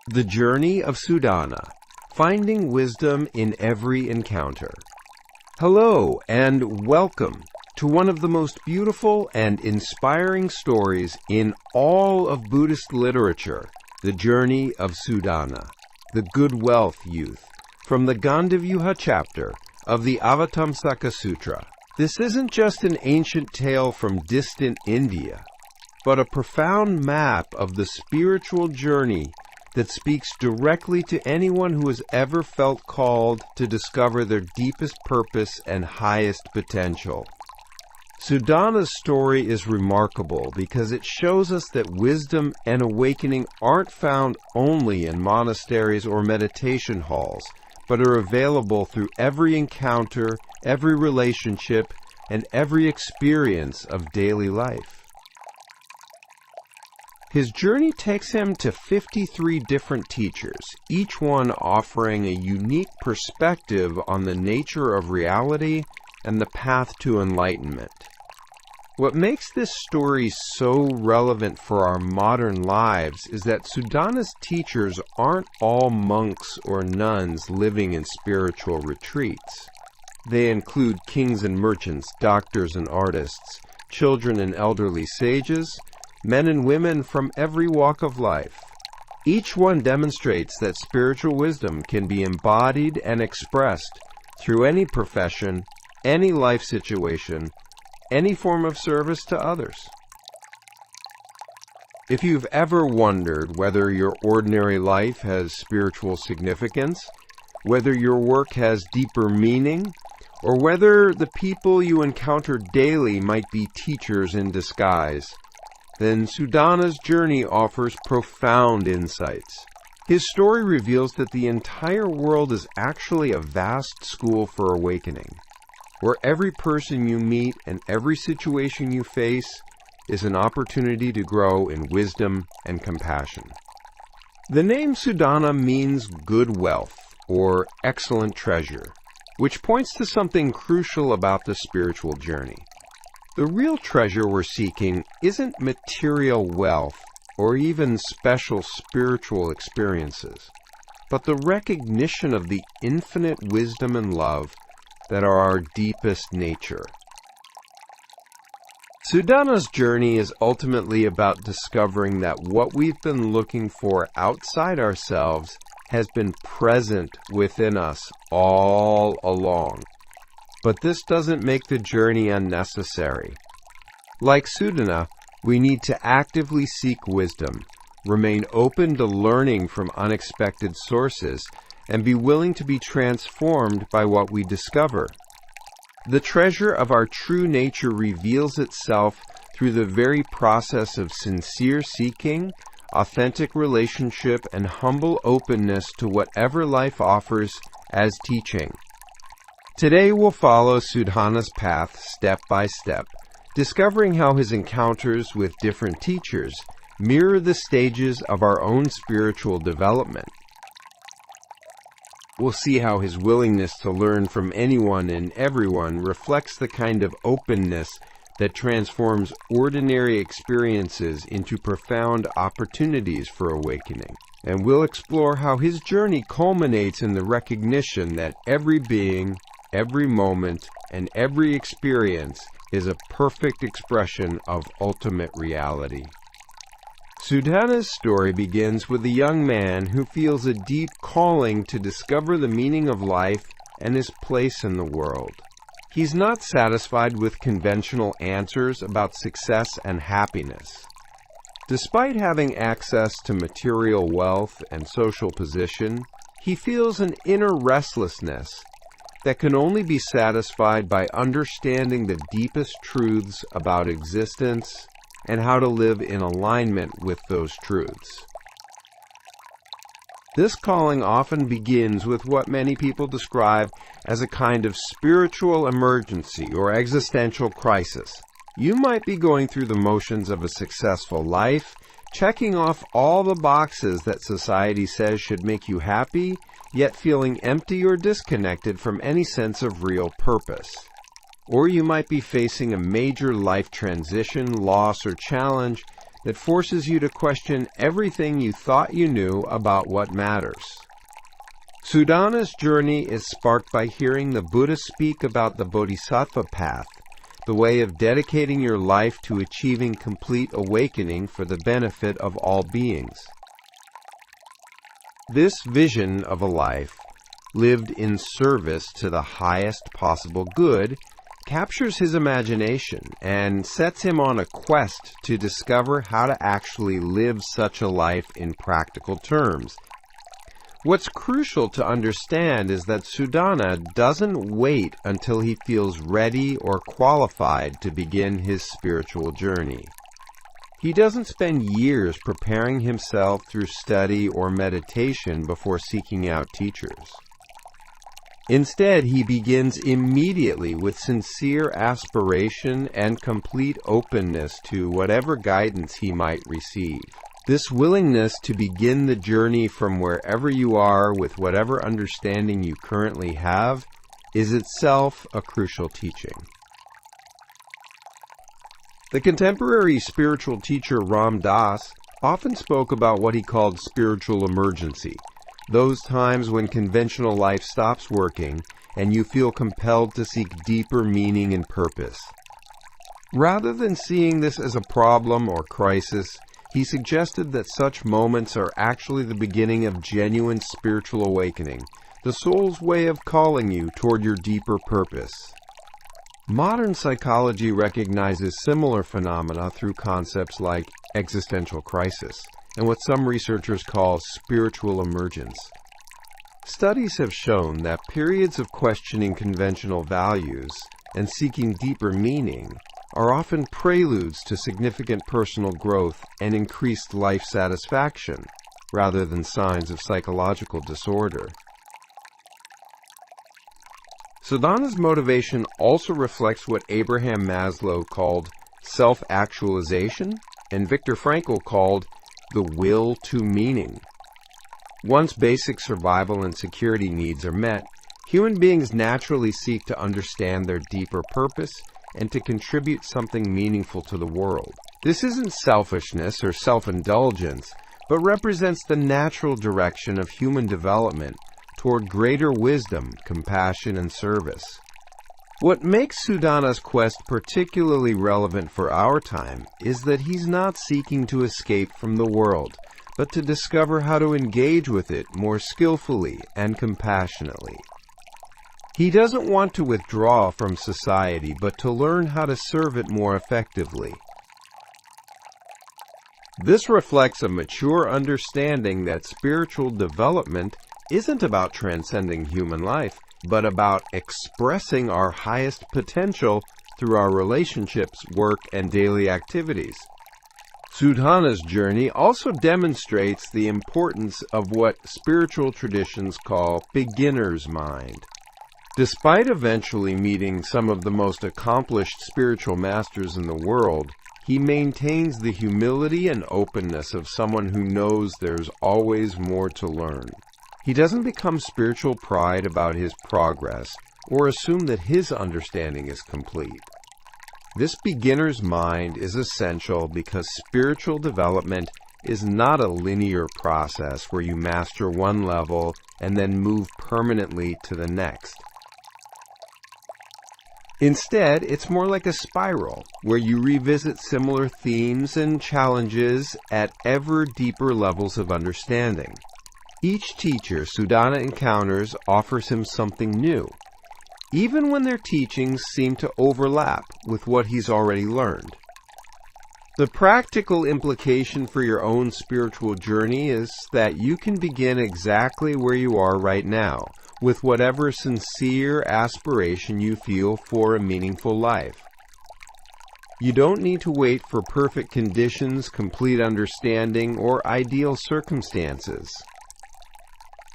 The Journey of Sudana, Finding Wisdom in Every Encounter. Hello and welcome to one of the most beautiful and inspiring stories in all of Buddhist literature, The Journey of Sudana, the Good Wealth Youth, from the Gandavyuha chapter of the Avatamsaka Sutra. This isn't just an ancient tale from distant India, but a profound map of the spiritual journey that speaks directly to anyone who has ever felt called to discover their deepest purpose and highest potential. Sudana's story is remarkable because it shows us that wisdom and awakening aren't found only in monasteries or meditation halls, but are available through every encounter, every relationship, and every experience of daily life. His journey takes him to 53 different teachers, each one offering a unique perspective on the nature of reality and the path to enlightenment. What makes this story so relevant for our modern lives is that Sudana's teachers aren't all monks or nuns living in spiritual retreats. They include kings and merchants, doctors and artists, children and elderly sages, men and women from every walk of life. Each one demonstrates that spiritual wisdom can be embodied and expressed through any profession, any life situation, any form of service to others. If you've ever wondered whether your ordinary life has spiritual significance, whether your work has deeper meaning, or whether the people you encounter daily might be teachers in disguise, then Sudana's journey offers profound insights. His story reveals that the entire world is actually a vast school for awakening, where every person you meet and every situation you face is an opportunity to grow in wisdom and compassion. The name Sudana means good wealth, or excellent treasure, which points to something crucial about the spiritual journey. The real treasure we're seeking isn't material wealth or even special spiritual experiences, but the recognition of the infinite wisdom and love that are our deepest nature. Sudana's journey is ultimately about discovering that what we've been looking for outside ourselves has been present within us all along. But this doesn't make the journey unnecessary. Like Sudana, we need to actively seek wisdom, remain open to learning from unexpected sources, and be willing to be transformed by what we discover. The treasure of our true nature reveals itself through the very process of sincere seeking, authentic relationship, and humble openness to whatever life offers as teaching. Today we'll follow Sudana's path step by step, discovering how his encounters with different teachers mirror the stages of our own spiritual development. We'll see how his willingness to learn from anyone and everyone reflects the kind of openness that transforms ordinary experiences into profound opportunities for awakening. And we'll explore how his journey culminates in the recognition that every being, every moment, and every experience is a perfect expression of ultimate reality. Sudana's story begins with a young man who feels a deep calling to discover the meaning of life and his place in the world. He's not satisfied with conventional answers about success and happiness. Despite having access to material wealth and social position, he feels an inner restlessness that can only be satisfied by understanding the deepest truths about existence and how to live in alignment with those truths. This calling often begins with what many people describe as a kind of spiritual emergency or existential crisis. You might be going through the motions of a successful life, checking off all the boxes that society says should make you happy, yet feeling empty or disconnected from any sense of real purpose. Or you might be facing a major life transition, loss, or challenge that forces you to question everything you thought you knew about what matters. Suddhana's journey is sparked by hearing the Buddha speak about the Bodhisattva path, the way of dedicating your life to achieving complete awakening for the benefit of all beings. This vision of a life lived in service to the highest possible good captures his imagination and sets him on a quest to discover how to actually live such a life in practical terms. What's crucial to understand is that Suddhana doesn't wait until he feels ready or qualified to begin his spiritual journey. He doesn't spend years preparing himself through study or meditation before seeking out teachers. Instead, he begins immediately with sincere aspiration and complete openness to whatever guidance he might receive. This willingness to begin the journey from wherever you are with whatever understanding you currently have is itself a crucial teaching. The contemporary spiritual teacher Ram Dass often spoke about what he called spiritual emergency, those times when conventional life stops working and you feel compelled to seek deeper meaning and purpose. Rather than seeing this as a problem or crisis, he suggested that such moments are actually the beginning of genuine spiritual awakening, the soul's way of calling you toward your deeper purpose. Modern psychology recognizes similar phenomena through concepts like existential crisis and what some researchers call spiritual emergence. Studies have shown that periods of questioning conventional values and seeking deeper meaning are often preludes to significant personal growth and increased life satisfaction, rather than signs of psychological disorder. Suddhana's motivation also reflects what Abraham Maslow called self-actualization and Viktor Frankl called the will to meaning. Once basic survival and security needs are met, human beings naturally seek to understand their deeper purpose and to contribute something meaningful to the world. This isn't selfishness or self-indulgence, but represents the natural direction of human development toward greater wisdom, compassion, and service. What makes Suddhana's quest particularly relevant for our time is that he's not seeking to escape from the world, but to discover how to engage with it more skillfully and compassionately. He doesn't want to withdraw from society, but to learn how to serve it more effectively. This reflects a mature understanding that spiritual development isn't about transcending human life, but about expressing our highest potential through our relationships, work, and daily activities. Suddhana's journey also demonstrates the importance of what spiritual traditions call beginner's mind. Despite eventually meeting some of the most accomplished spiritual masters in the world, he maintains the humility and openness of someone who knows there's always more to learn. He doesn't become spiritual pride about his progress or assume that his understanding is complete. This beginner's mind is essential because spiritual development is not a linear process where you master one level and then move permanently to the next. Instead, it's more like a spiral, where you revisit similar themes and challenges at ever deeper levels of understanding. Each teacher Suddhana encounters offers him something new, even when their teachings seem to overlap with what he's already learned. The practical implication for your own spiritual journey is that you can begin exactly where you are right now, with whatever sincere aspiration you feel for a meaningful life. You don't need to wait for perfect conditions, complete understanding, or ideal circumstances.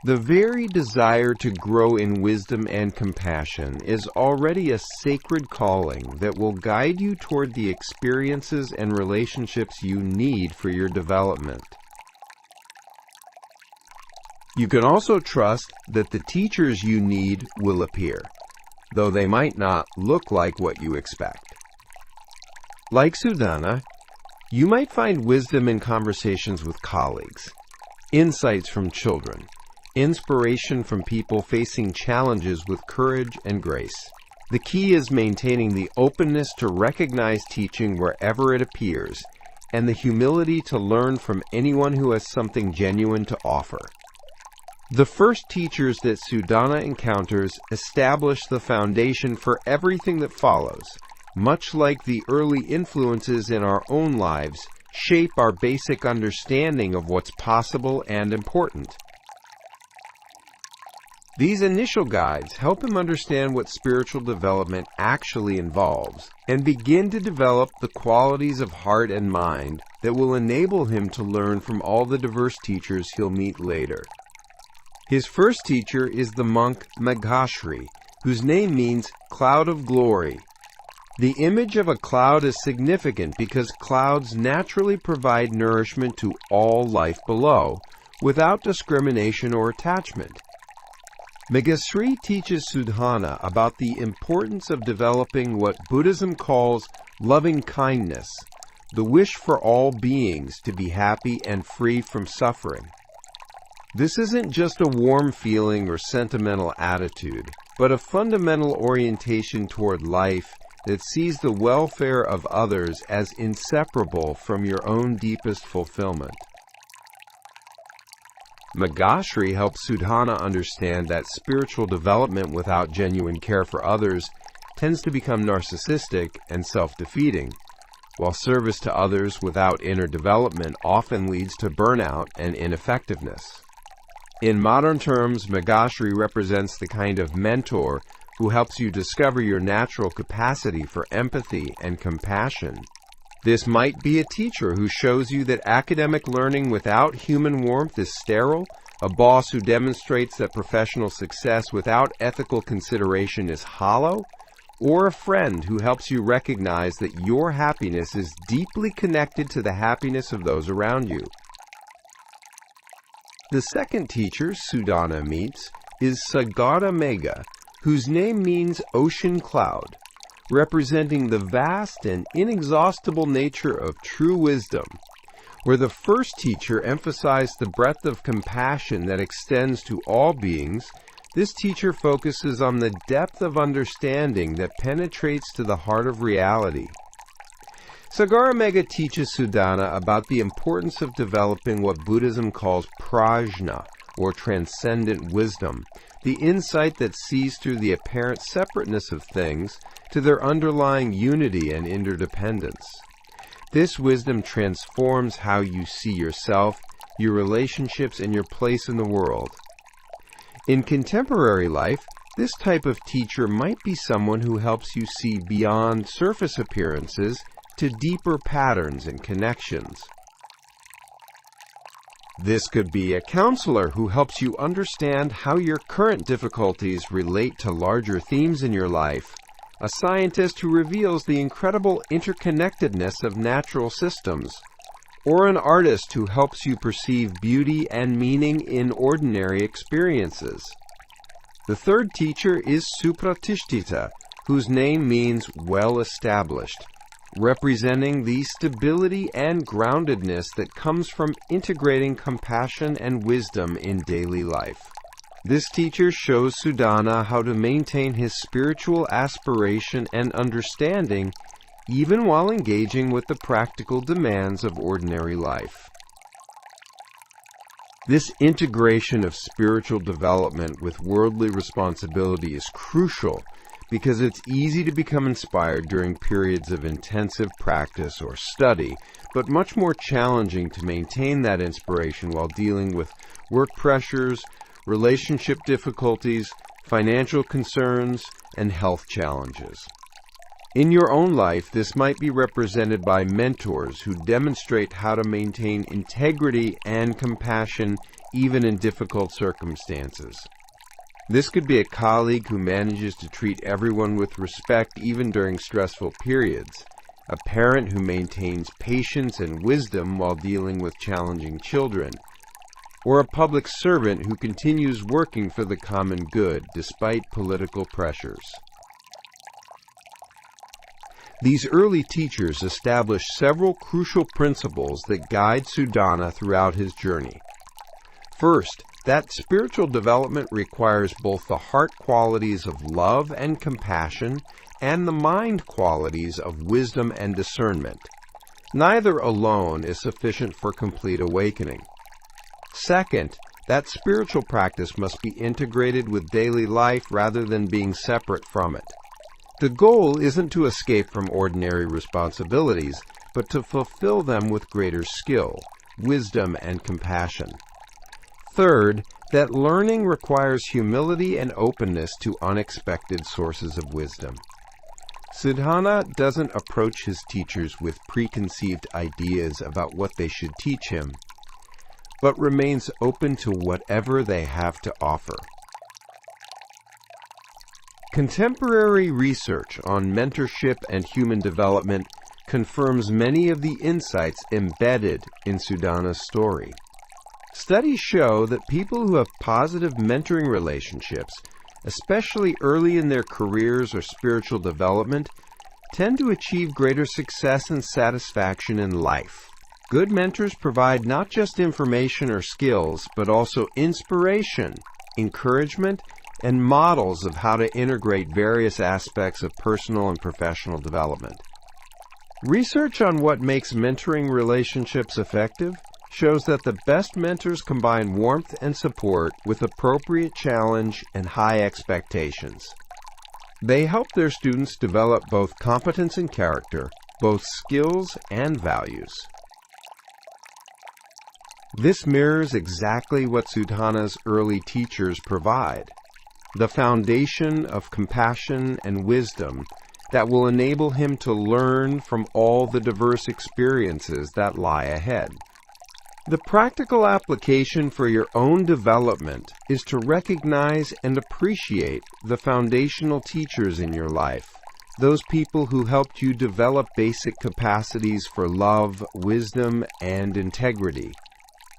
The very desire to grow in wisdom and compassion is already a sacred calling that will guide you toward the experiences and relationships you need for your development. You can also trust that the teachers you need will appear, though they might not look like what you expect. Like Suddhana, You might find wisdom in conversations with colleagues, insights from children, inspiration from people facing challenges with courage and grace. The key is maintaining the openness to recognize teaching wherever it appears, and the humility to learn from anyone who has something genuine to offer. The first teachers that Suddhana encounters establish the foundation for everything that follows, much like the early influences in our own lives shape our basic understanding of what's possible and important. These initial guides help him understand what spiritual development actually involves and begin to develop the qualities of heart and mind that will enable him to learn from all the diverse teachers he'll meet later. His first teacher is the monk Maghashri, whose name means cloud of glory. The image of a cloud is significant because clouds naturally provide nourishment to all life below, without discrimination or attachment. Maghashri teaches Suddhana about the importance of developing what Buddhism calls loving kindness, the wish for all beings to be happy and free from suffering. This isn't just a warm feeling or sentimental attitude, but a fundamental orientation toward life that sees the welfare of others as inseparable from your own deepest fulfillment. Maghashri helps Suddhana understand that spiritual development without genuine care for others tends to become narcissistic and self-defeating, while service to others without inner development often leads to burnout and ineffectiveness. In modern terms, Maghashri represents the kind of mentor who helps you discover your natural capacity for empathy and compassion. This might be a teacher who shows you that academic learning without human warmth is sterile, a boss who demonstrates that professional success without ethical consideration is hollow, or a friend who helps you recognize that your happiness is deeply connected to the happiness of those around you. The second teacher Suddhana meets is Sagara Megha, whose name means ocean cloud, representing the vast and inexhaustible nature of true wisdom. Where the first teacher emphasized the breadth of compassion that extends to all beings, this teacher focuses on the depth of understanding that penetrates to the heart of reality. Sagara Megha teaches Suddhana about the importance of developing what Buddhism calls prajna, or transcendent wisdom, the insight that sees through the apparent separateness of things to their underlying unity and interdependence. This wisdom transforms how you see yourself, your relationships, and your place in the world. In contemporary life, this type of teacher might be someone who helps you see beyond surface appearances to deeper patterns and connections. This could be a counselor who helps you understand how your current difficulties relate to larger themes in your life, a scientist who reveals the incredible interconnectedness of natural systems, or an artist who helps you perceive beauty and meaning in ordinary experiences. The third teacher is Supratishtita, whose name means well-established, representing the stability and groundedness that comes from integrating compassion and wisdom in daily life. This teacher shows Suddhana how to maintain his spiritual aspiration and understanding even while engaging with the practical demands of ordinary life. This integration of spiritual development with worldly responsibility is crucial because it's easy to become inspired during periods of intensive practice or study, but much more challenging to maintain that inspiration while dealing with work pressures, relationship difficulties, financial concerns, and health challenges. In your own life, this might be represented by mentors who demonstrate how to maintain integrity and compassion even in difficult circumstances. This could be a colleague who manages to treat everyone with respect even during stressful periods, a parent who maintains patience and wisdom while dealing with challenging children, or a public servant who continues working for the common good despite political pressures. These early teachers established several crucial principles that guide Sudhana throughout his journey. First, that spiritual development requires both the heart qualities of love and compassion and the mind qualities of wisdom and discernment. Neither alone is sufficient for complete awakening. Second, that spiritual practice must be integrated with daily life rather than being separate from it. The goal isn't to escape from ordinary responsibilities, but to fulfill them with greater skill, wisdom, and compassion. Third, that learning requires humility and openness to unexpected sources of wisdom. Sudhana doesn't approach his teachers with preconceived ideas about what they should teach him, but remains open to whatever they have to offer. Contemporary research on mentorship and human development confirms many of the insights embedded in Sudhana's story. Studies show that people who have positive mentoring relationships, especially early in their careers or spiritual development, tend to achieve greater success and satisfaction in life. Good mentors provide not just information or skills, but also inspiration, encouragement, and models of how to integrate various aspects of personal and professional development. Research on what makes mentoring relationships effective shows that the best mentors combine warmth and support with appropriate challenge and high expectations. They help their students develop both competence and character, both skills and values. This mirrors exactly what Sudhana's early teachers provide, the foundation of compassion and wisdom that will enable him to learn from all the diverse experiences that lie ahead. The practical application for your own development is to recognize and appreciate the foundational teachers in your life, those people who helped you develop basic capacities for love, wisdom, and integrity.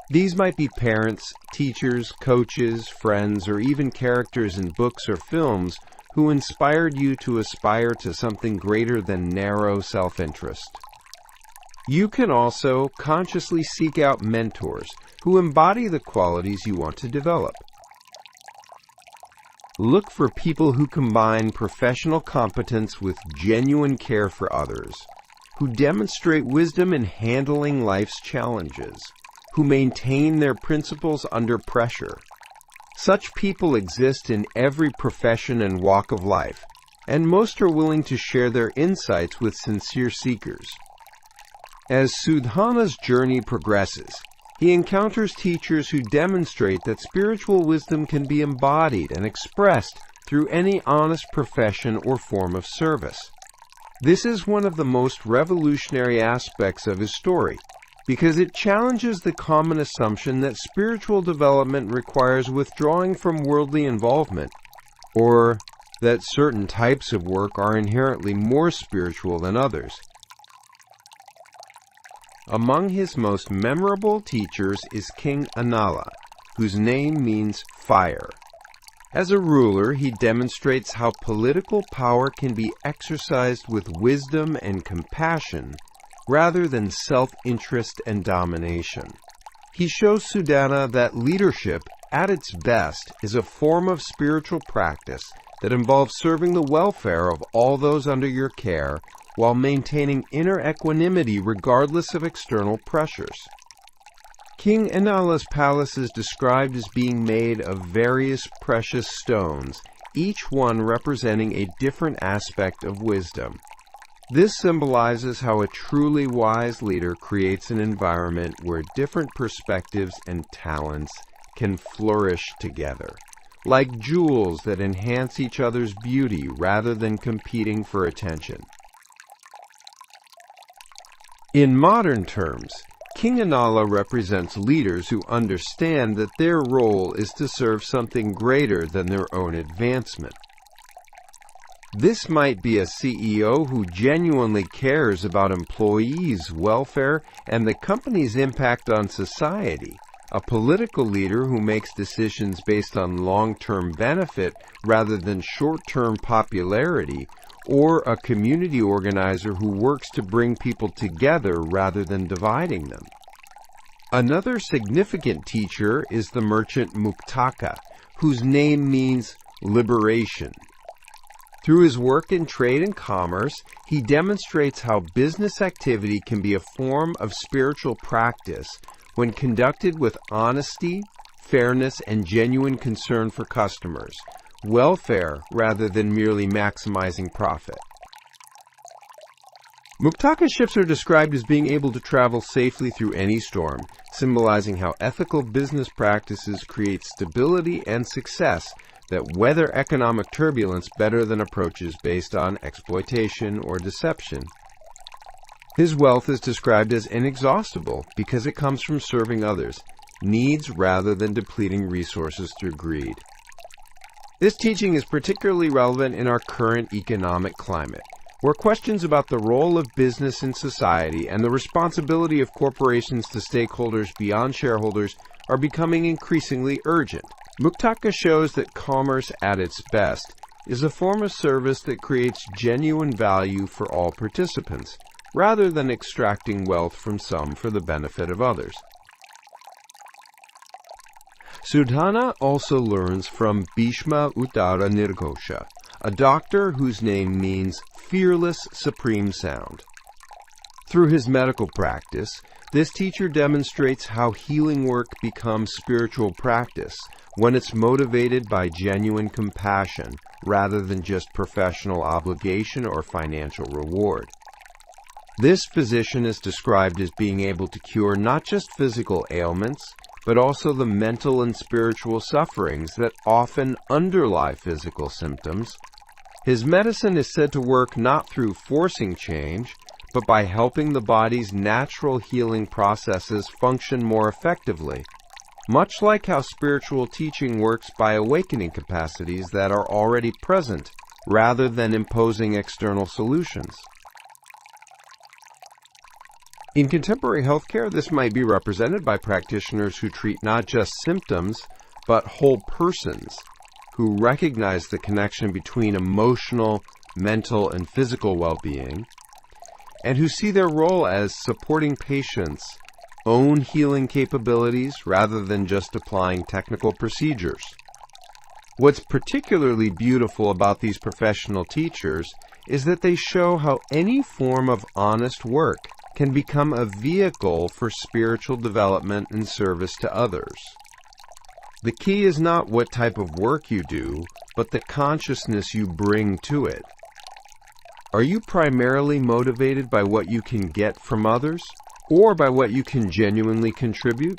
These might be parents, teachers, coaches, friends, or even characters in books or films who inspired you to aspire to something greater than narrow self-interest. You can also consciously seek out mentors who embody the qualities you want to develop. Look for people who combine professional competence with genuine care for others, who demonstrate wisdom in handling life's challenges, who maintain their principles under pressure. Such people exist in every profession and walk of life, and most are willing to share their insights with sincere seekers. As Sudhana's journey progresses, he encounters teachers who demonstrate that spiritual wisdom can be embodied and expressed through any honest profession or form of service. This is one of the most revolutionary aspects of his story, because it challenges the common assumption that spiritual development requires withdrawing from worldly involvement, or that certain types of work are inherently more spiritual than others. Among his most memorable teachers is King Anala, whose name means fire. As a ruler, he demonstrates how political power can be exercised with wisdom and compassion rather than self-interest and domination. He shows Sudhana that leadership, at its best, is a form of spiritual practice that involves serving the welfare of all those under your care while maintaining inner equanimity regardless of external pressures. King Anala's palace is described as being made of various precious stones, each one representing a different aspect of wisdom. This symbolizes how a truly wise leader creates an environment where different perspectives and talents can flourish together, like jewels that enhance each other's beauty rather than competing for attention. In modern terms, King Anala represents leaders who understand that their role is to serve something greater than their own advancement. This might be a CEO who genuinely cares about employees' welfare and the company's impact on society, a political leader who makes decisions based on long-term benefit rather than short-term popularity, or a community organizer who works to bring people together rather than dividing them. Another significant teacher is the merchant Muktaka, whose name means liberation. Through his work in trade and commerce, he demonstrates how business activity can be a form of spiritual practice when conducted with honesty, fairness, and genuine concern for customers, welfare rather than merely maximizing profit. Muktaka ships are described as being able to travel safely through any storm, symbolizing how ethical business practices create stability and success that weather economic turbulence better than approaches based on exploitation or deception. His wealth is described as inexhaustible because it comes from serving others, needs rather than depleting resources through greed. This teaching is particularly relevant in our current economic climate, where questions about the role of business in society and the responsibility of corporations to stakeholders beyond shareholders are becoming increasingly urgent. Muktaka shows that commerce at its best is a form of service that creates genuine value for all participants, rather than extracting wealth from some for the benefit of others. Sudhana also learns from Bhishma Uttara Nirghosha, a doctor whose name means fearless supreme sound. Through his medical practice, this teacher demonstrates how healing work becomes spiritual practice when it's motivated by genuine compassion rather than just professional obligation or financial reward. This physician is described as being able to cure not just physical ailments, but also the mental and spiritual sufferings that often underlie physical symptoms. His medicine is said to work not through forcing change, but by helping the body's natural healing processes function more effectively, much like how spiritual teaching works by awakening capacities that are already present, rather than imposing external solutions. In contemporary healthcare, this might be represented by practitioners who treat not just symptoms, but whole persons, who recognize the connection between emotional, mental, and physical well-being, and who see their role as supporting patients' own healing capabilities rather than just applying technical procedures. What's particularly beautiful about these professional teachers is that they show how any form of honest work can become a vehicle for spiritual development and service to others. The key is not what type of work you do, but the consciousness you bring to it. Are you primarily motivated by what you can get from others, or by what you can genuinely contribute?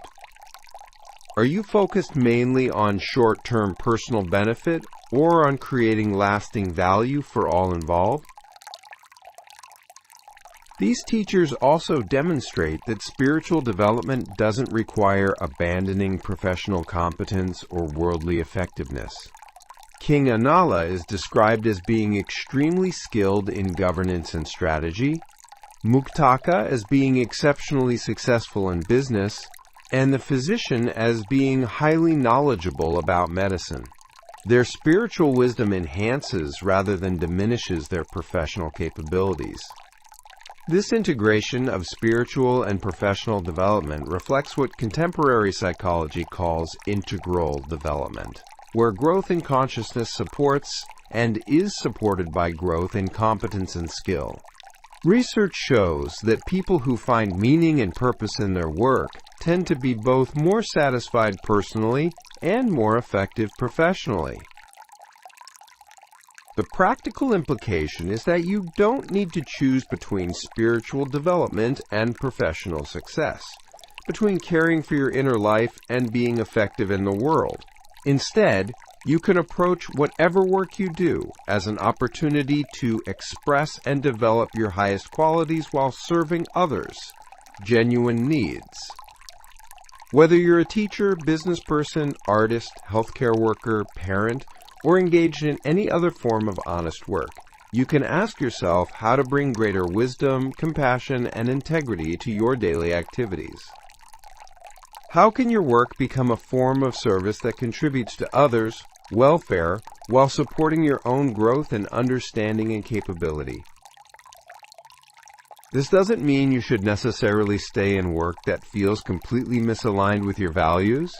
Are you focused mainly on short-term personal benefit, or on creating lasting value for all involved? These teachers also demonstrate that spiritual development doesn't require abandoning professional competence or worldly effectiveness. King Anala is described as being extremely skilled in governance and strategy, Muktaka as being exceptionally successful in business, and the physician as being highly knowledgeable about medicine. Their spiritual wisdom enhances rather than diminishes their professional capabilities. This integration of spiritual and professional development reflects what contemporary psychology calls integral development, where growth in consciousness supports and is supported by growth in competence and skill. Research shows that people who find meaning and purpose in their work tend to be both more satisfied personally and more effective professionally. The practical implication is that you don't need to choose between spiritual development and professional success, between caring for your inner life and being effective in the world. Instead, you can approach whatever work you do as an opportunity to express and develop your highest qualities while serving others' genuine needs. Whether you're a teacher, business person, artist, healthcare worker, parent, or engaged in any other form of honest work, you can ask yourself how to bring greater wisdom, compassion, and integrity to your daily activities. How can your work become a form of service that contributes to others welfare, while supporting your own growth and understanding and capability. This doesn't mean you should necessarily stay in work that feels completely misaligned with your values,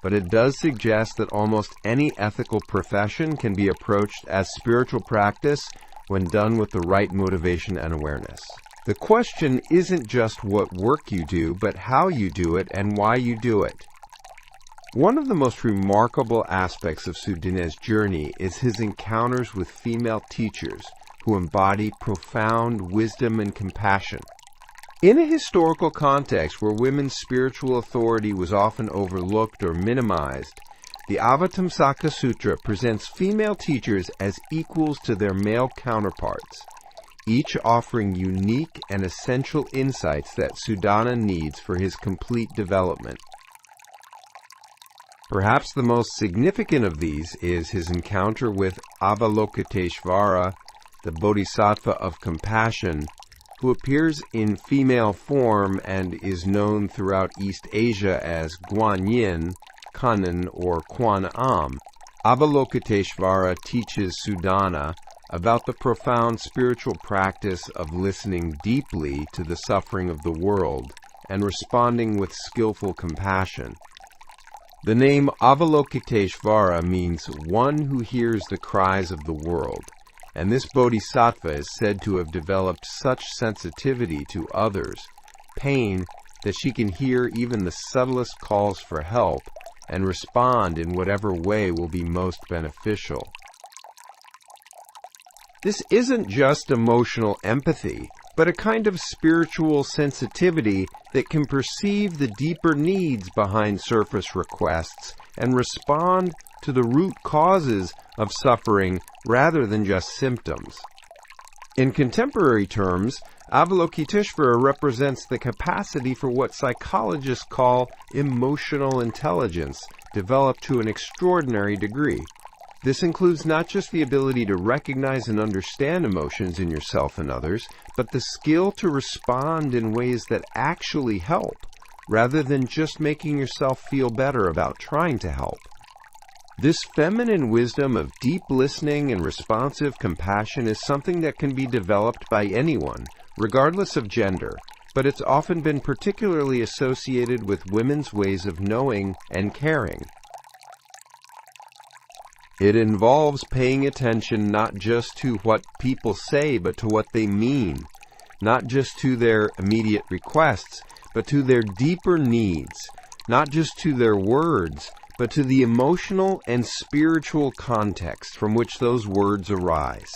but it does suggest that almost any ethical profession can be approached as spiritual practice when done with the right motivation and awareness. The question isn't just what work you do, but how you do it and why you do it. One of the most remarkable aspects of Sudane's journey is his encounters with female teachers who embody profound wisdom and compassion. In a historical context where women's spiritual authority was often overlooked or minimized, the Avatamsaka Sutra presents female teachers as equals to their male counterparts, each offering unique and essential insights that Sudana needs for his complete development. Perhaps the most significant of these is his encounter with Avalokiteshvara, the Bodhisattva of compassion, who appears in female form and is known throughout East Asia as Guanyin, Kannon, or Kwan Am. Avalokiteshvara teaches Sudana about the profound spiritual practice of listening deeply to the suffering of the world and responding with skillful compassion. The name Avalokiteshvara means one who hears the cries of the world, and this bodhisattva is said to have developed such sensitivity to others' pain that she can hear even the subtlest calls for help and respond in whatever way will be most beneficial. This isn't just emotional empathy, but a kind of spiritual sensitivity that can perceive the deeper needs behind surface requests and respond to the root causes of suffering rather than just symptoms. In contemporary terms, Avalokiteshvara represents the capacity for what psychologists call emotional intelligence, developed to an extraordinary degree. This includes not just the ability to recognize and understand emotions in yourself and others, but the skill to respond in ways that actually help, rather than just making yourself feel better about trying to help. This feminine wisdom of deep listening and responsive compassion is something that can be developed by anyone, regardless of gender, but it's often been particularly associated with women's ways of knowing and caring. It involves paying attention not just to what people say, but to what they mean, not just to their immediate requests, but to their deeper needs, not just to their words, but to the emotional and spiritual context from which those words arise.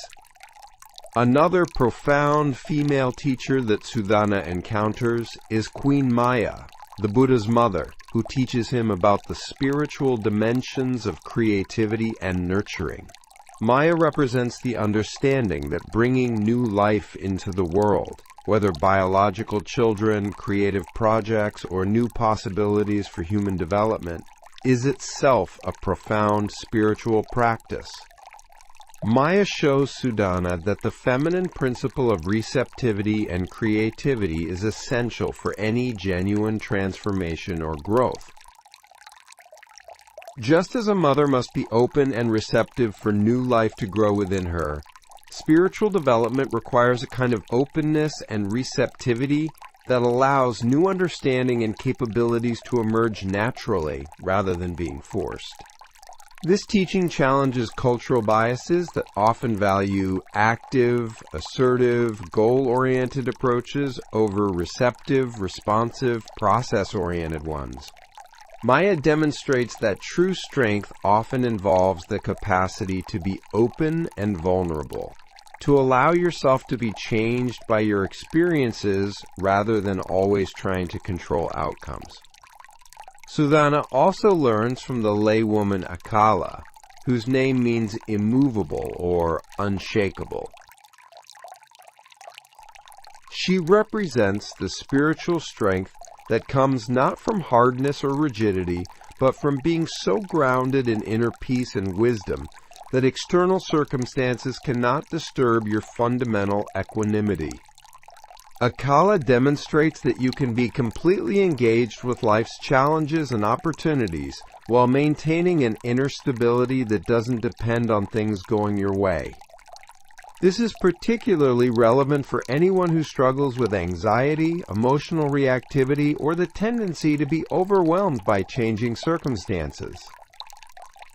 Another profound female teacher that Sudana encounters is Queen Maya, the Buddha's mother, who teaches him about the spiritual dimensions of creativity and nurturing. Maya represents the understanding that bringing new life into the world, whether biological children, creative projects, or new possibilities for human development, is itself a profound spiritual practice. Maya shows Sudana that the feminine principle of receptivity and creativity is essential for any genuine transformation or growth. Just as a mother must be open and receptive for new life to grow within her, spiritual development requires a kind of openness and receptivity that allows new understanding and capabilities to emerge naturally rather than being forced. This teaching challenges cultural biases that often value active, assertive, goal-oriented approaches over receptive, responsive, process-oriented ones. Maya demonstrates that true strength often involves the capacity to be open and vulnerable, to allow yourself to be changed by your experiences rather than always trying to control outcomes. Sudana also learns from the laywoman Akala, whose name means immovable or unshakable. She represents the spiritual strength that comes not from hardness or rigidity, but from being so grounded in inner peace and wisdom that external circumstances cannot disturb your fundamental equanimity. Akala demonstrates that you can be completely engaged with life's challenges and opportunities while maintaining an inner stability that doesn't depend on things going your way. This is particularly relevant for anyone who struggles with anxiety, emotional reactivity, or the tendency to be overwhelmed by changing circumstances.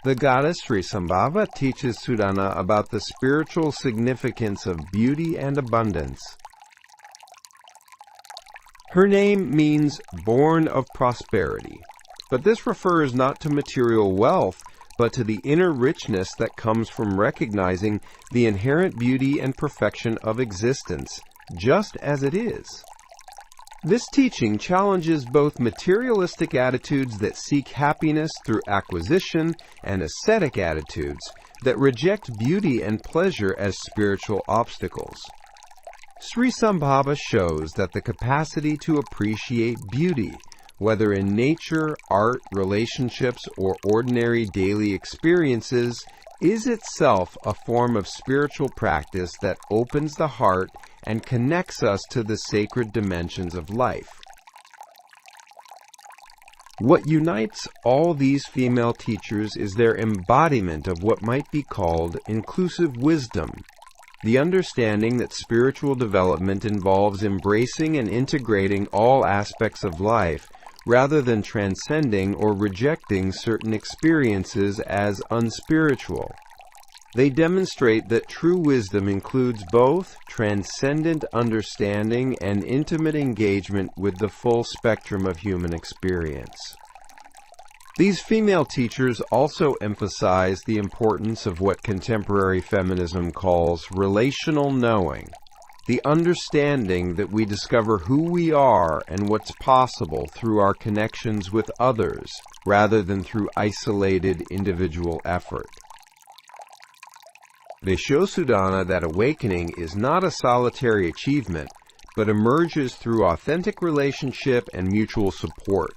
The goddess Sri Sambhava teaches Sudana about the spiritual significance of beauty and abundance. Her name means born of prosperity, but this refers not to material wealth, but to the inner richness that comes from recognizing the inherent beauty and perfection of existence, just as it is. This teaching challenges both materialistic attitudes that seek happiness through acquisition and ascetic attitudes that reject beauty and pleasure as spiritual obstacles. Sri Sambhava shows that the capacity to appreciate beauty, whether in nature, art, relationships, or ordinary daily experiences, is itself a form of spiritual practice that opens the heart and connects us to the sacred dimensions of life. What unites all these female teachers is their embodiment of what might be called inclusive wisdom, the understanding that spiritual development involves embracing and integrating all aspects of life rather than transcending or rejecting certain experiences as unspiritual. They demonstrate that true wisdom includes both transcendent understanding and intimate engagement with the full spectrum of human experience. These female teachers also emphasize the importance of what contemporary feminism calls relational knowing, the understanding that we discover who we are and what's possible through our connections with others, rather than through isolated individual effort. They show Sudana that awakening is not a solitary achievement, but emerges through authentic relationship and mutual support.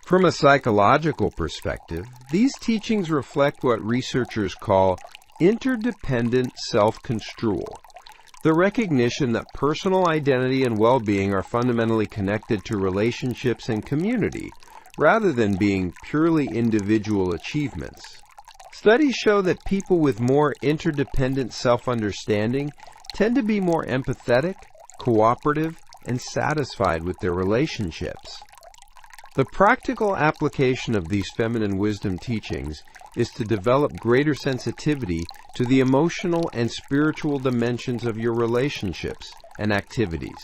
From a psychological perspective, these teachings reflect what researchers call interdependent self-construal, the recognition that personal identity and well-being are fundamentally connected to relationships and community, rather than being purely individual achievements. Studies show that people with more interdependent self-understanding tend to be more empathetic, cooperative, and satisfied with their relationships. The practical application of these feminine wisdom teachings is to develop greater sensitivity to the emotional and spiritual dimensions of your relationships and activities.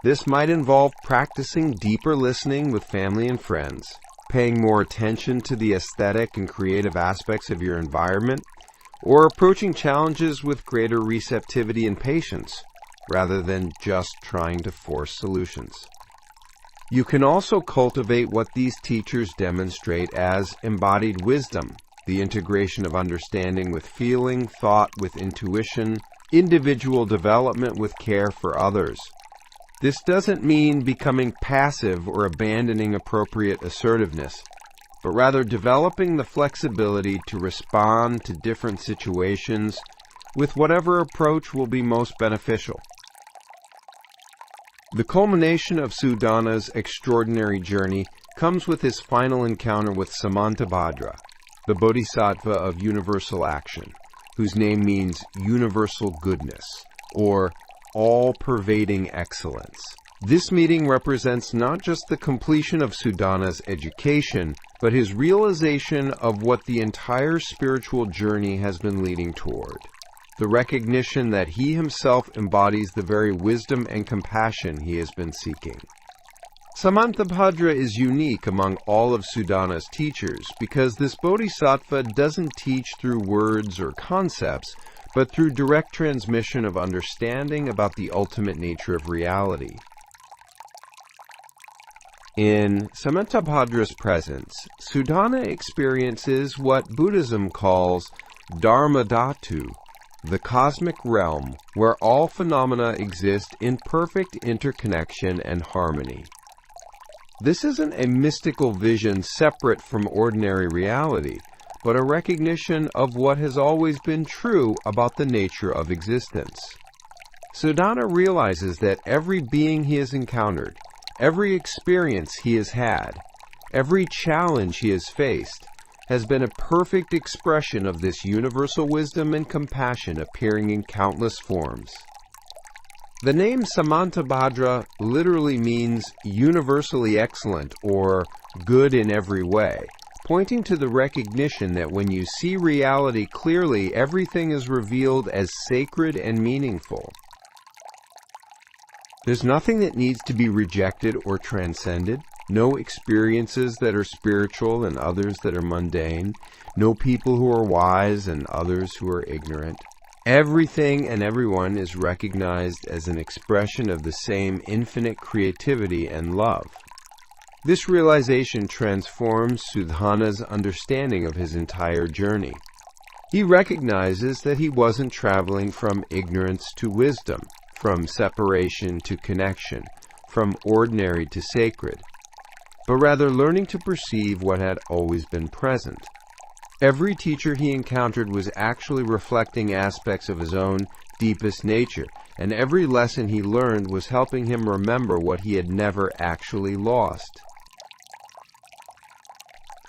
This might involve practicing deeper listening with family and friends, paying more attention to the aesthetic and creative aspects of your environment, or approaching challenges with greater receptivity and patience, rather than just trying to force solutions. You can also cultivate what these teachers demonstrate as embodied wisdom, the integration of understanding with feeling, thought with intuition, individual development with care for others. This doesn't mean becoming passive or abandoning appropriate assertiveness, but rather developing the flexibility to respond to different situations with whatever approach will be most beneficial. The culmination of Sudana's extraordinary journey comes with his final encounter with Samantabhadra, the bodhisattva of universal action, whose name means universal goodness, or all-pervading excellence. This meeting represents not just the completion of Sudana's education, but his realization of what the entire spiritual journey has been leading toward. The recognition that he himself embodies the very wisdom and compassion he has been seeking. Samantabhadra is unique among all of Sudana's teachers because this bodhisattva doesn't teach through words or concepts, but through direct transmission of understanding about the ultimate nature of reality. In Samantabhadra's presence, Sudana experiences what Buddhism calls Dharmadhatu, the cosmic realm where all phenomena exist in perfect interconnection and harmony. This isn't a mystical vision separate from ordinary reality, but a recognition of what has always been true about the nature of existence. Sadhana realizes that every being he has encountered, every experience he has had, every challenge he has faced, has been a perfect expression of this universal wisdom and compassion appearing in countless forms. The name Samantabhadra literally means universally excellent or good in every way, pointing to the recognition that when you see reality clearly, everything is revealed as sacred and meaningful. There's nothing that needs to be rejected or transcended, no experiences that are spiritual and others that are mundane, no people who are wise and others who are ignorant. Everything and everyone is recognized as an expression of the same infinite creativity and love. This realization transforms Sadhana's understanding of his entire journey. He recognizes that he wasn't traveling from ignorance to wisdom, from separation to connection, from ordinary to sacred, but rather learning to perceive what had always been present. Every teacher he encountered was actually reflecting aspects of his own deepest nature, and every lesson he learned was helping him remember what he had never actually lost.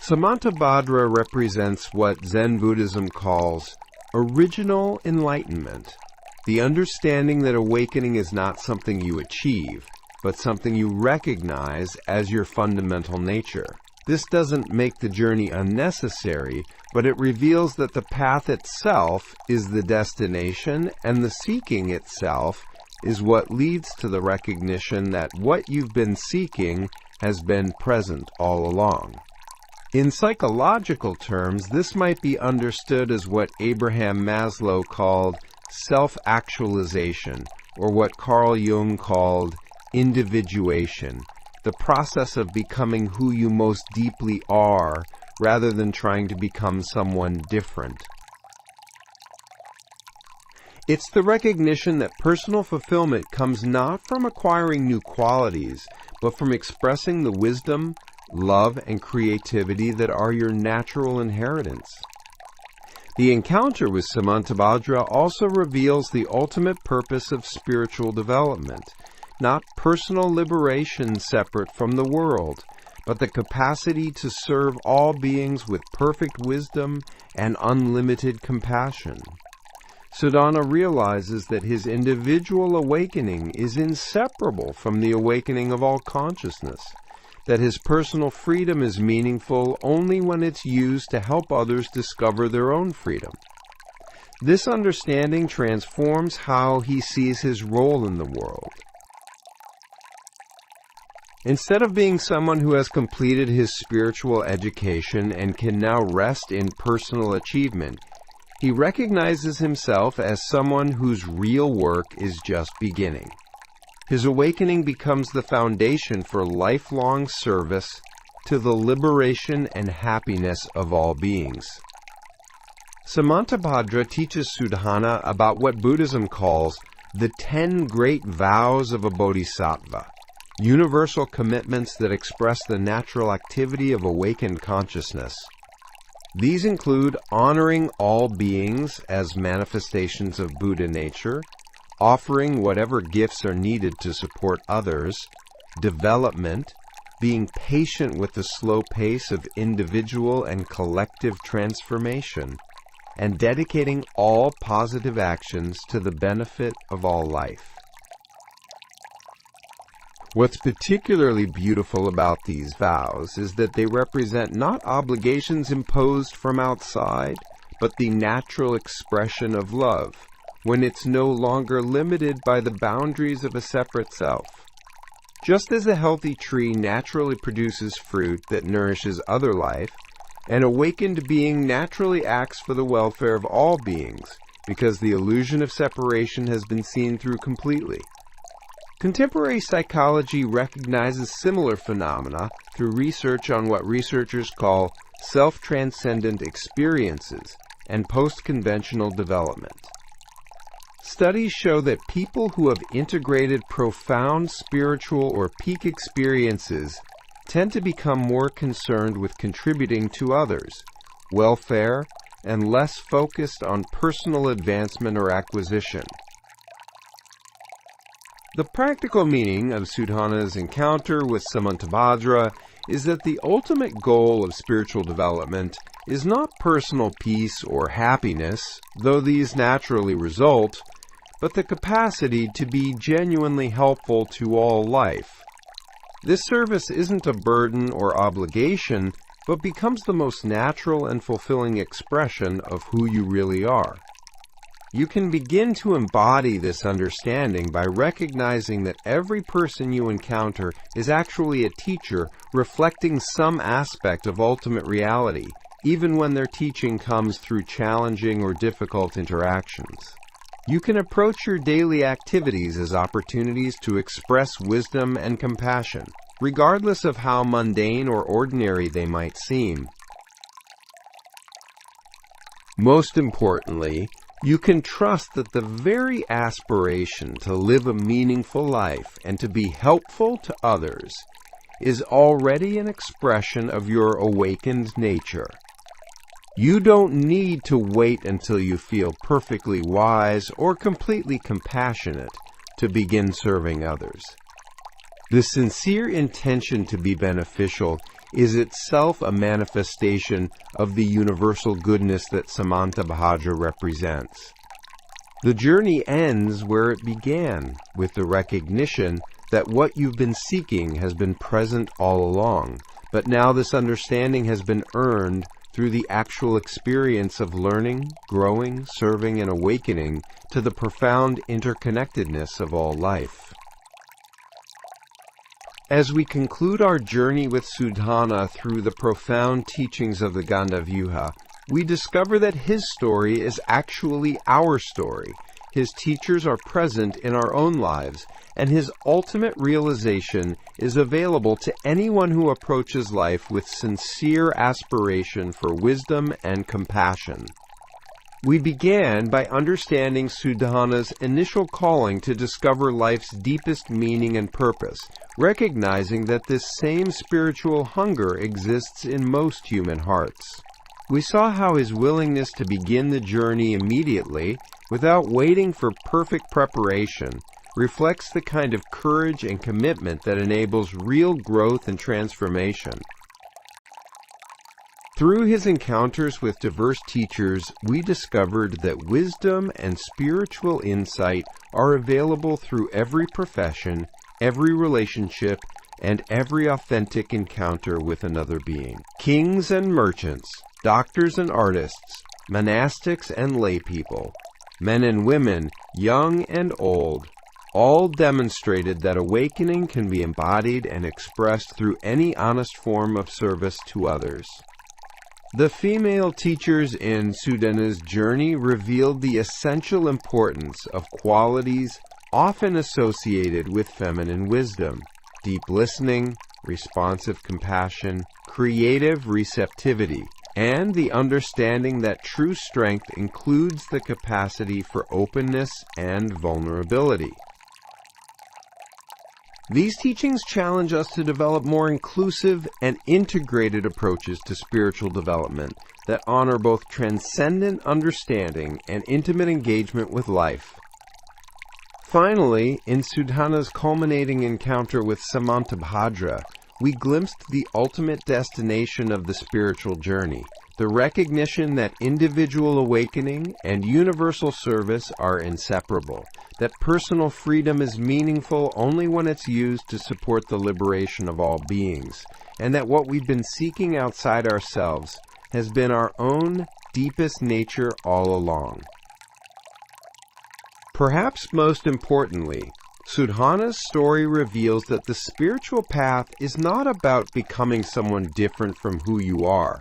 Samantabhadra represents what Zen Buddhism calls original enlightenment, the understanding that awakening is not something you achieve, but something you recognize as your fundamental nature. This doesn't make the journey unnecessary, but it reveals that the path itself is the destination, and the seeking itself is what leads to the recognition that what you've been seeking has been present all along. In psychological terms, this might be understood as what Abraham Maslow called self-actualization, or what Carl Jung called individuation, the process of becoming who you most deeply are, rather than trying to become someone different. It's the recognition that personal fulfillment comes not from acquiring new qualities, but from expressing the wisdom, love, and creativity that are your natural inheritance. The encounter with Samantabhadra also reveals the ultimate purpose of spiritual development, not personal liberation separate from the world, but the capacity to serve all beings with perfect wisdom and unlimited compassion. Sadhana realizes that his individual awakening is inseparable from the awakening of all consciousness, that his personal freedom is meaningful only when it's used to help others discover their own freedom. This understanding transforms how he sees his role in the world. Instead of being someone who has completed his spiritual education and can now rest in personal achievement, he recognizes himself as someone whose real work is just beginning. His awakening becomes the foundation for lifelong service to the liberation and happiness of all beings. Samantabhadra teaches Sadhana about what Buddhism calls the 10 great vows of a bodhisattva, universal commitments that express the natural activity of awakened consciousness. These include honoring all beings as manifestations of Buddha nature, offering whatever gifts are needed to support others, development, being patient with the slow pace of individual and collective transformation, and dedicating all positive actions to the benefit of all life. What's particularly beautiful about these vows is that they represent not obligations imposed from outside, but the natural expression of love, when it's no longer limited by the boundaries of a separate self. Just as a healthy tree naturally produces fruit that nourishes other life, an awakened being naturally acts for the welfare of all beings, because the illusion of separation has been seen through completely. Contemporary psychology recognizes similar phenomena through research on what researchers call self-transcendent experiences and post-conventional development. Studies show that people who have integrated profound spiritual or peak experiences tend to become more concerned with contributing to others, welfare, and less focused on personal advancement or acquisition. The practical meaning of Suddhana's encounter with Samantabhadra is that the ultimate goal of spiritual development is not personal peace or happiness, though these naturally result, but the capacity to be genuinely helpful to all life. This service isn't a burden or obligation, but becomes the most natural and fulfilling expression of who you really are. You can begin to embody this understanding by recognizing that every person you encounter is actually a teacher reflecting some aspect of ultimate reality, even when their teaching comes through challenging or difficult interactions. You can approach your daily activities as opportunities to express wisdom and compassion, regardless of how mundane or ordinary they might seem. Most importantly, you can trust that the very aspiration to live a meaningful life and to be helpful to others is already an expression of your awakened nature. You don't need to wait until you feel perfectly wise or completely compassionate to begin serving others. The sincere intention to be beneficial is itself a manifestation of the universal goodness that Samantabhadra represents. The journey ends where it began, with the recognition that what you've been seeking has been present all along, but now this understanding has been earned through the actual experience of learning, growing, serving, and awakening to the profound interconnectedness of all life. As we conclude our journey with Suddhana through the profound teachings of the Gandavyuha, we discover that his story is actually our story. His teachers are present in our own lives, and his ultimate realization is available to anyone who approaches life with sincere aspiration for wisdom and compassion. We began by understanding Suddhana's initial calling to discover life's deepest meaning and purpose, recognizing that this same spiritual hunger exists in most human hearts. We saw how his willingness to begin the journey immediately, without waiting for perfect preparation, reflects the kind of courage and commitment that enables real growth and transformation. Through his encounters with diverse teachers, we discovered that wisdom and spiritual insight are available through every profession, every relationship, and every authentic encounter with another being. Kings and merchants, doctors and artists, monastics and laypeople, men and women, young and old, all demonstrated that awakening can be embodied and expressed through any honest form of service to others. The female teachers in Suddhana's journey revealed the essential importance of qualities often associated with feminine wisdom: deep listening, responsive compassion, creative receptivity, and the understanding that true strength includes the capacity for openness and vulnerability. These teachings challenge us to develop more inclusive and integrated approaches to spiritual development that honor both transcendent understanding and intimate engagement with life. Finally, in Suddhana's culminating encounter with Samantabhadra, we glimpsed the ultimate destination of the spiritual journey, the recognition that individual awakening and universal service are inseparable, that personal freedom is meaningful only when it's used to support the liberation of all beings, and that what we've been seeking outside ourselves has been our own deepest nature all along. Perhaps most importantly, Suddhana's story reveals that the spiritual path is not about becoming someone different from who you are,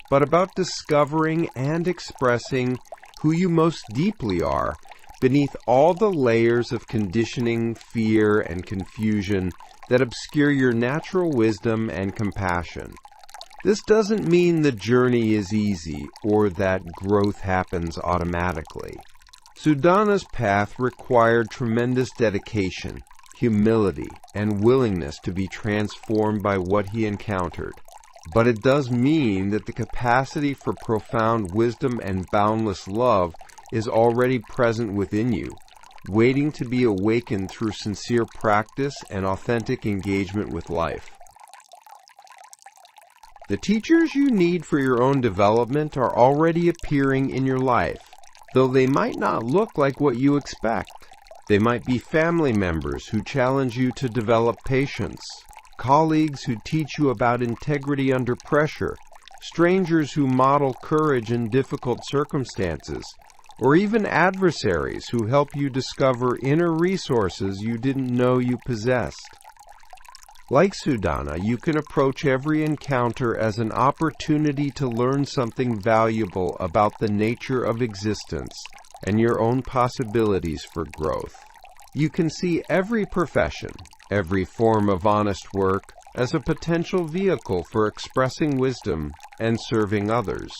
but about discovering and expressing who you most deeply are beneath all the layers of conditioning, fear, and confusion that obscure your natural wisdom and compassion. This doesn't mean the journey is easy or that growth happens automatically. Suddhana's path required tremendous dedication, humility, and willingness to be transformed by what he encountered. But it does mean that the capacity for profound wisdom and boundless love is already present within you, waiting to be awakened through sincere practice and authentic engagement with life. The teachers you need for your own development are already appearing in your life, though they might not look like what you expect. They might be family members who challenge you to develop patience, colleagues who teach you about integrity under pressure, strangers who model courage in difficult circumstances, or even adversaries who help you discover inner resources you didn't know you possessed. Like Sudhana, you can approach every encounter as an opportunity to learn something valuable about the nature of existence and your own possibilities for growth. You can see every profession, every form of honest work, as a potential vehicle for expressing wisdom and serving others.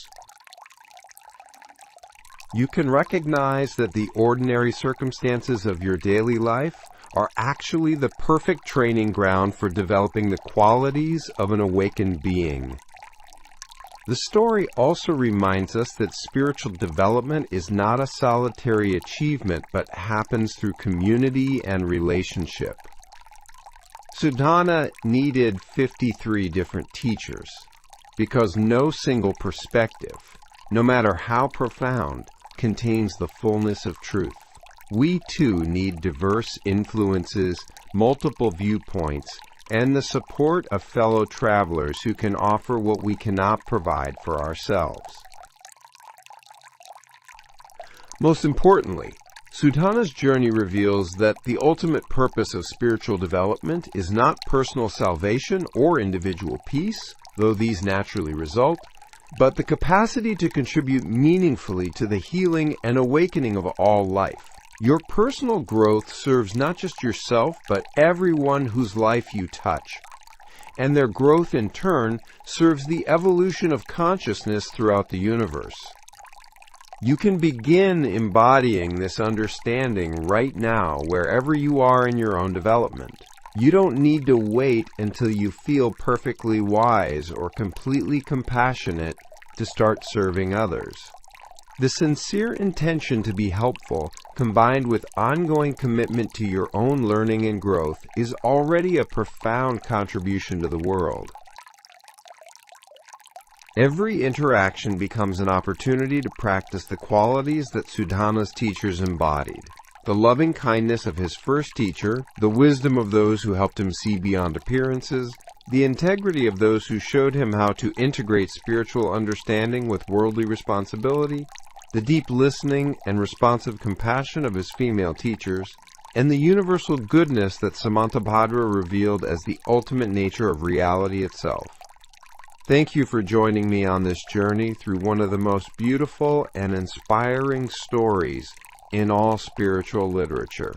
You can recognize that the ordinary circumstances of your daily life are actually the perfect training ground for developing the qualities of an awakened being. The story also reminds us that spiritual development is not a solitary achievement but happens through community and relationship. Sudhana needed 53 different teachers because no single perspective, no matter how profound, contains the fullness of truth. We too need diverse influences, multiple viewpoints, and the support of fellow travelers who can offer what we cannot provide for ourselves. Most importantly, Sudhana's journey reveals that the ultimate purpose of spiritual development is not personal salvation or individual peace, though these naturally result, but the capacity to contribute meaningfully to the healing and awakening of all life. Your personal growth serves not just yourself, but everyone whose life you touch. And their growth in turn serves the evolution of consciousness throughout the universe. You can begin embodying this understanding right now, wherever you are in your own development. You don't need to wait until you feel perfectly wise or completely compassionate to start serving others. The sincere intention to be helpful, combined with ongoing commitment to your own learning and growth, is already a profound contribution to the world. Every interaction becomes an opportunity to practice the qualities that Sudhana's teachers embodied. The loving kindness of his first teacher, the wisdom of those who helped him see beyond appearances, the integrity of those who showed him how to integrate spiritual understanding with worldly responsibility, the deep listening and responsive compassion of his female teachers, and the universal goodness that Samantabhadra revealed as the ultimate nature of reality itself. Thank you for joining me on this journey through one of the most beautiful and inspiring stories in all spiritual literature.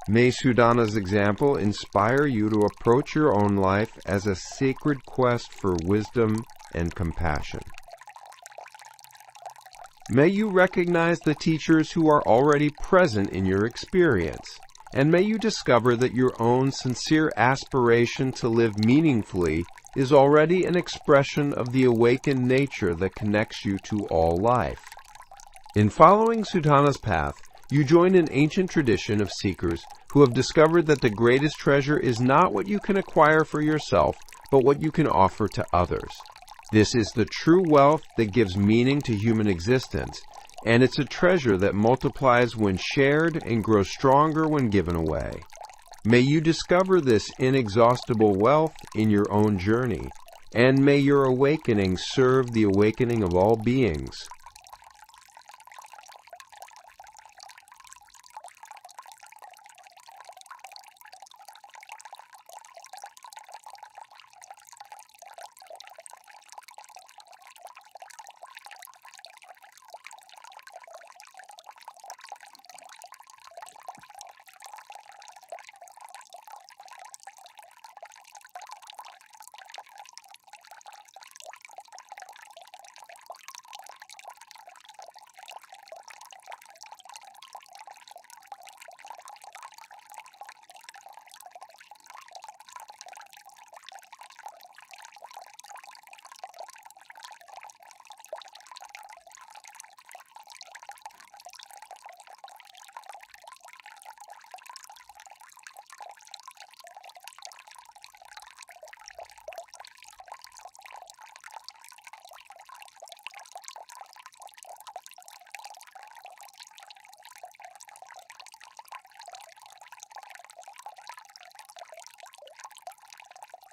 May Sudhana's example inspire you to approach your own life as a sacred quest for wisdom and compassion. May you recognize the teachers who are already present in your experience, and may you discover that your own sincere aspiration to live meaningfully is already an expression of the awakened nature that connects you to all life. In following Sudhana's path, you join an ancient tradition of seekers who have discovered that the greatest treasure is not what you can acquire for yourself, but what you can offer to others. This is the true wealth that gives meaning to human existence, and it's a treasure that multiplies when shared and grows stronger when given away. May you discover this inexhaustible wealth in your own journey, and may your awakening serve the awakening of all beings.